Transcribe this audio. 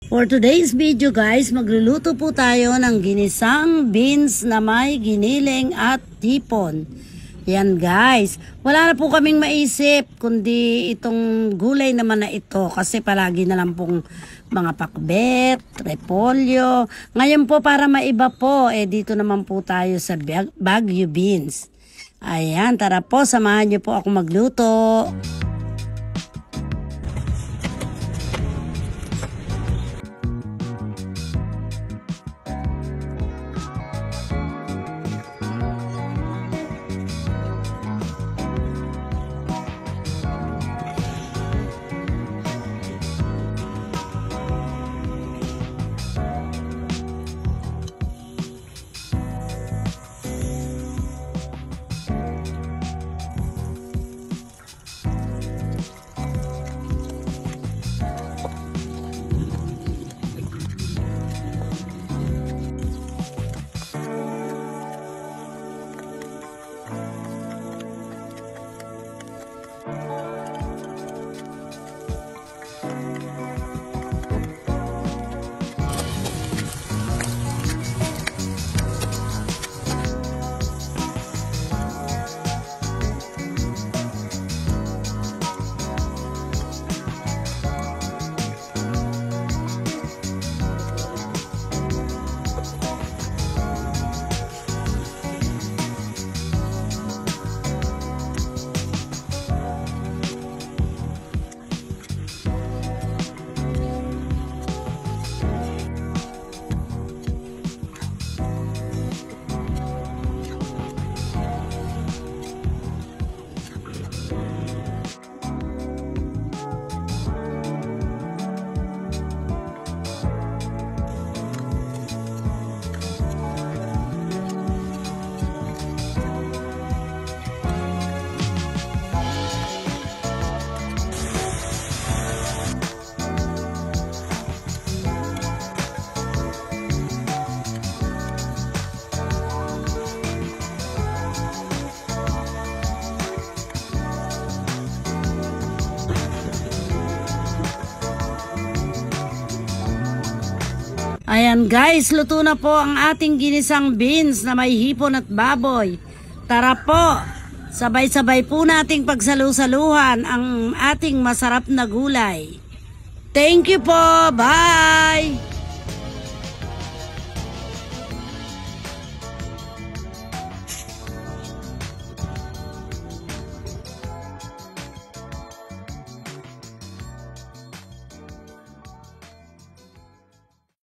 For today's video guys, magluluto po tayo ng ginisang beans na may giniling at hipon. Yan guys, wala na po kaming maisip kundi itong gulay naman na ito kasi palagi na lang pong mga pakbet, repolyo. Ngayon po para maiba po, dito naman po tayo sa Baguio beans. Ayan, tara po, samahan niyo po ako magluto. Ayan guys, luto na po ang ating ginisang beans na may hipon at baboy. Tara po, sabay-sabay po nating pagsalu-saluhan ang ating masarap na gulay. Thank you po, bye!